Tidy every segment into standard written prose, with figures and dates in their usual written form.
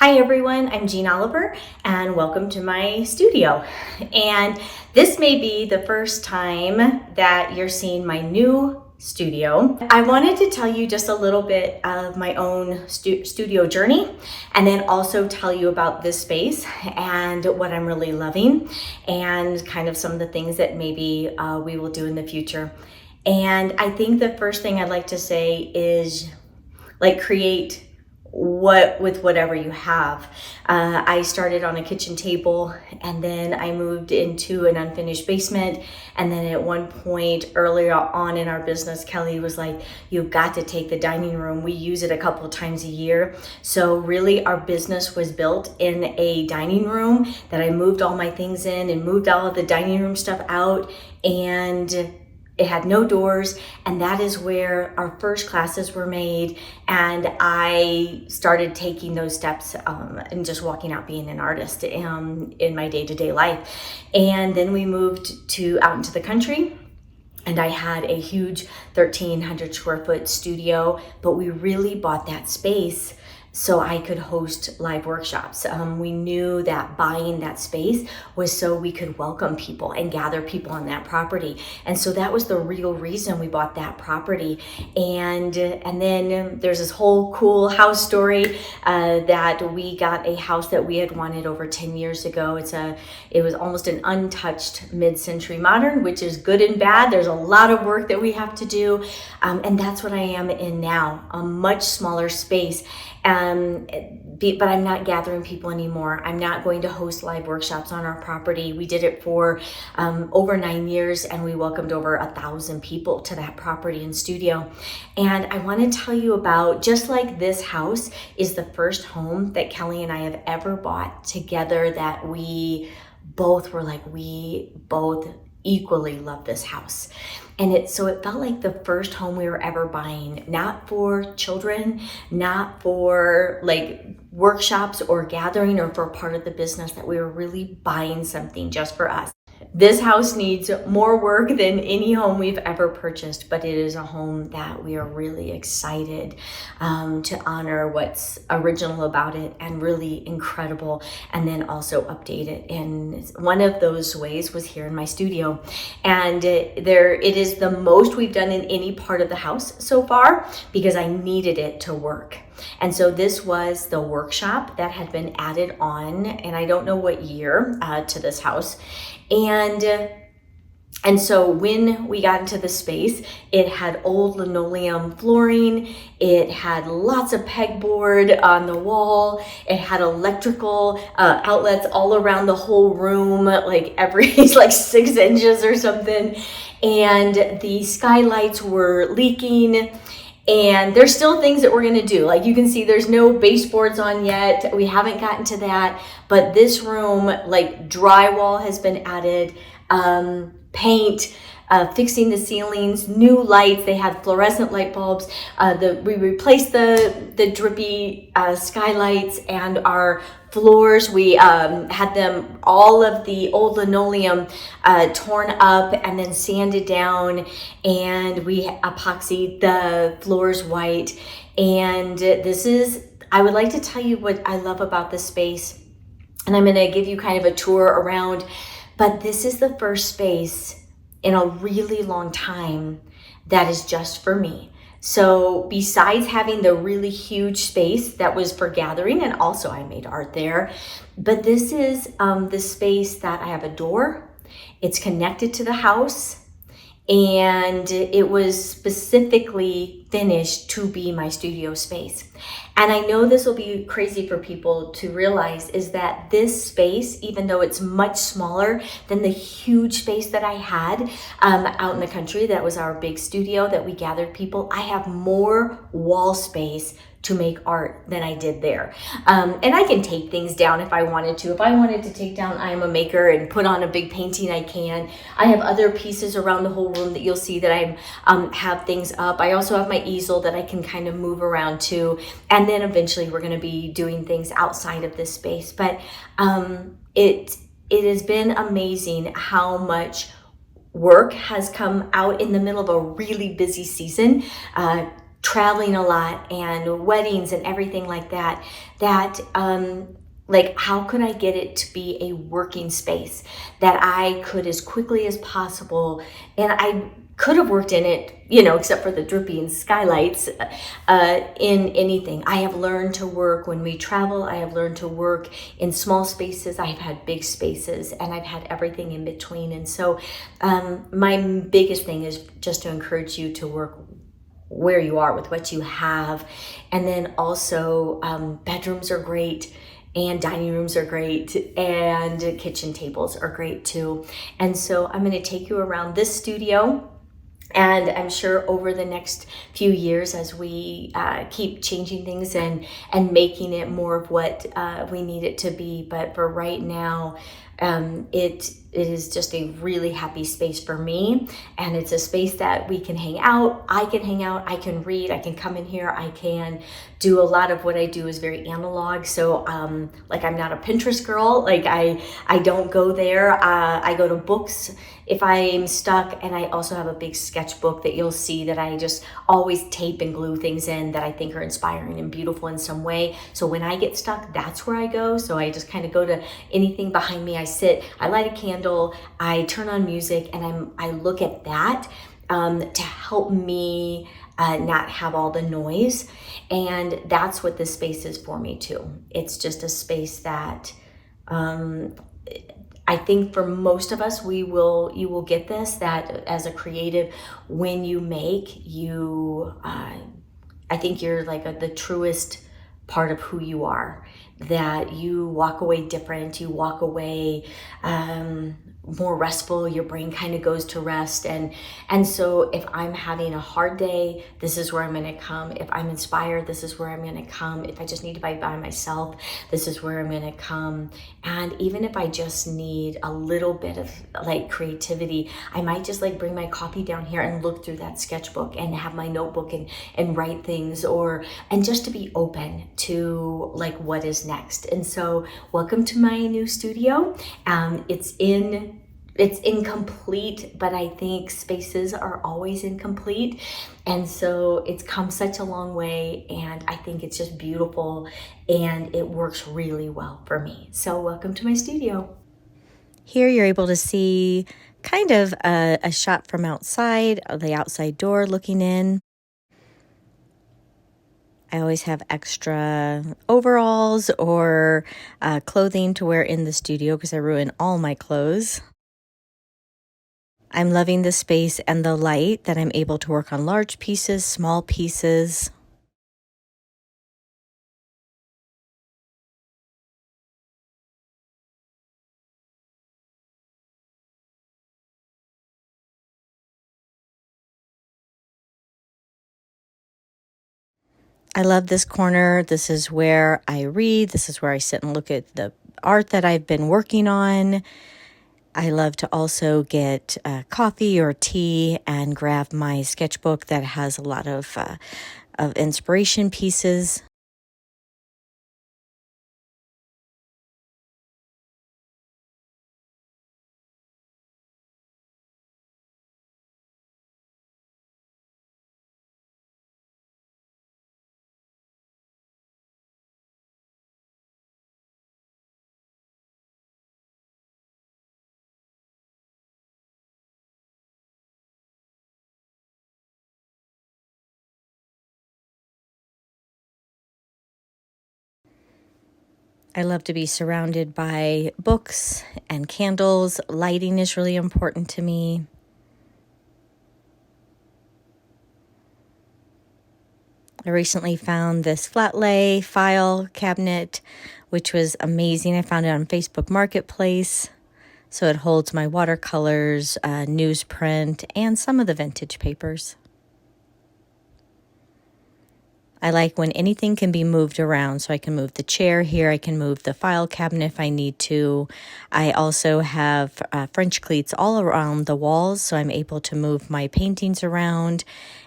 Hi everyone, I'm Jeanne Oliver and welcome to my studio. And this may be the first time that you're seeing my new studio. I wanted to tell you just a little bit of my own studio journey and then also tell you about this space and what I'm really loving and kind of some of the things that maybe we will do in the future. And I think the first thing I'd like to say is create with whatever you have. I started on a kitchen table and then I moved into an unfinished basement. And then at one point earlier on in our business, Kelly was like, you've got to take the dining room. We use it a couple of times a year. So really our business was built in a dining room that I moved all my things in and moved all of the dining room stuff out, and it had no doors, and that is where our first classes were made. And I started taking those steps and just walking out being an artist in my day-to-day life. And then we moved out into the country, and I had a huge 1,300 square foot studio, but we really bought that space so I could host live workshops. We knew that buying that space was so we could welcome people and gather people on that property. And so that was the real reason we bought that property. And then there's this whole cool house story that we got a house that we had wanted over 10 years ago. It was almost an untouched mid-century modern, which is good and bad. There's a lot of work that we have to do. And that's what I am in now, a much smaller space. But I'm not gathering people anymore. I'm not going to host live workshops on our property. We did it for over 9 years, and we welcomed over 1,000 people to that property and studio. And I want to tell you about, just like this house is the first home that Kelly and I have ever bought together, that we both were like, we both equally love this house. And so it felt like the first home we were ever buying, not for children, not for like workshops or gathering or for part of the business, that we were really buying something just for us. This house needs more work than any home we've ever purchased, but it is a home that we are really excited to honor what's original about it and really incredible, and then also update it. And one of those ways was here in my studio. And it is the most we've done in any part of the house so far because I needed it to work. And so this was the workshop that had been added on, and I don't know what year, to this house. And so when we got into the space, it had old linoleum flooring. It had lots of pegboard on the wall. It had electrical outlets all around the whole room, like every like 6 inches or something. And the skylights were leaking. And there's still things that we're gonna do. Like you can see, there's no baseboards on yet. We haven't gotten to that. But this room, like drywall has been added, paint, fixing the ceilings, new lights. They had fluorescent light bulbs. We replaced the drippy skylights, and our floors, we had them, all of the old linoleum torn up and then sanded down, and we epoxied the floors white. And I would like to tell you what I love about this space, and I'm gonna give you kind of a tour around, but this is the first space in a really long time that is just for me. So besides having the really huge space that was for gathering, and also I made art there, but this is the space that I have a door. It's connected to the house, and it was specifically finished to be my studio space. And I know this will be crazy for people to realize, is that this space, even though it's much smaller than the huge space that I had out in the country, that was our big studio that we gathered people, I have more wall space to make art than I did there. And I can take things down if I wanted to. If I wanted to take down I Am a Maker and put on a big painting, I can. I have other pieces around the whole room that you'll see that I have things up. I also have my easel that I can kind of move around too. And then eventually we're gonna be doing things outside of this space. But it has been amazing how much work has come out in the middle of a really busy season. traveling a lot and weddings and everything like that, like, how could I get it to be a working space that I could, as quickly as possible, and I could have worked in it, except for the dripping skylights, in anything. I have learned to work when we travel. I have learned to work in small spaces. I've had big spaces, and I've had everything in between. And so my biggest thing is just to encourage you to work where you are with what you have. And then also bedrooms are great, and dining rooms are great, and kitchen tables are great too. And so I'm going to take you around this studio, and I'm sure over the next few years, as we keep changing things and making it more of what we need it to be. But for right now, it is just a really happy space for me, and it's a space that we can hang out. I can hang out, I can read, I can come in here, I can do a lot of what I do is very analog. So like, I'm not a Pinterest girl. Like, I don't go there. I go to books if I'm stuck, and I also have a big sketchbook that you'll see that I just always tape and glue things in that I think are inspiring and beautiful in some way. So when I get stuck, that's where I go. So I just kind of go to anything behind me. I sit, I light a candle, I turn on music, and I look at that to help me not have all the noise. And that's what this space is for me too. It's just a space that I think for most of us, you will get this, that as a creative, when you make, I think you're like the truest part of who you are, that you walk away different, you walk away more restful, your brain kind of goes to rest. And so if I'm having a hard day, this is where I'm going to come. If I'm inspired, this is where I'm going to come. If I just need to be by myself, this is where I'm going to come. And even if I just need a little bit of like creativity, I might just like bring my coffee down here and look through that sketchbook and have my notebook and write things, and just to be open to like what is next. And so welcome to my new studio. It's incomplete, but I think spaces are always incomplete. And so it's come such a long way, and I think it's just beautiful, and it works really well for me. So welcome to my studio. Here you're able to see kind of a shot from outside, the outside door looking in. I always have extra overalls or clothing to wear in the studio because I ruin all my clothes. I'm loving the space and the light, that I'm able to work on large pieces, small pieces. I love this corner. This is where I read. This is where I sit and look at the art that I've been working on. I love to also get coffee or tea and grab my sketchbook that has a lot of inspiration pieces. I love to be surrounded by books and candles. Lighting is really important to me. I recently found this flat lay file cabinet, which was amazing. I found it on Facebook Marketplace. So it holds my watercolors, newsprint, and some of the vintage papers. I like when anything can be moved around, so I can move the chair here, I can move the file cabinet if I need to. I also have French cleats all around the walls, so I'm able to move my paintings around.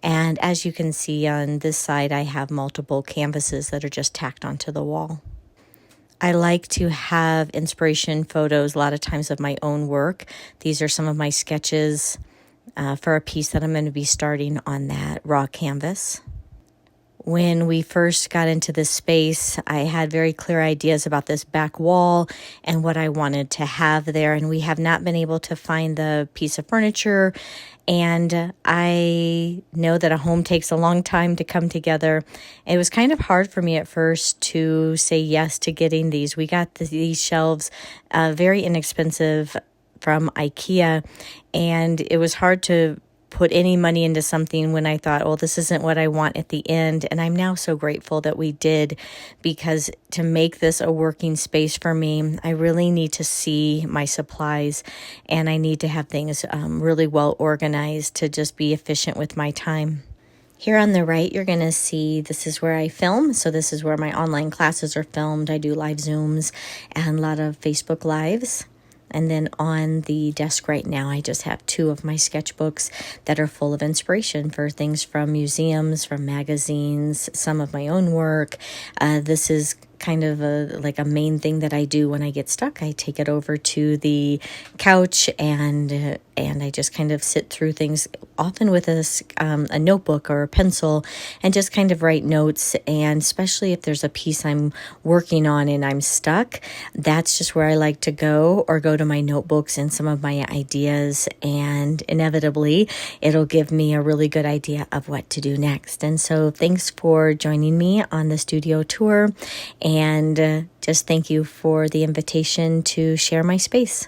And as you can see on this side, I have multiple canvases that are just tacked onto the wall. I like to have inspiration photos a lot of times of my own work. These are some of my sketches for a piece that I'm going to be starting on that raw canvas. when we first got into this space, I had very clear ideas about this back wall and what I wanted to have there. And we have not been able to find the piece of furniture. And I know that a home takes a long time to come together. It was kind of hard for me at first to say yes to getting these. We got these shelves, very inexpensive from IKEA, and it was hard to put any money into something when I thought, oh, this isn't what I want at the end. And I'm now so grateful that we did, because to make this a working space for me, I really need to see my supplies, and I need to have things really well organized to just be efficient with my time. Here on the right, you're going to see this is where I film. So this is where my online classes are filmed. I do live Zooms and a lot of Facebook Lives. And then on the desk right now, I just have 2 of my sketchbooks that are full of inspiration for things from museums, from magazines, some of my own work. This is kind of like a main thing that I do when I get stuck. I take it over to the couch and I just kind of sit through things, often with a notebook or a pencil, and just kind of write notes. And especially if there's a piece I'm working on and I'm stuck, that's just where I like to go, or go to my notebooks and some of my ideas. And inevitably, it'll give me a really good idea of what to do next. And so thanks for joining me on the studio tour. And just thank you for the invitation to share my space.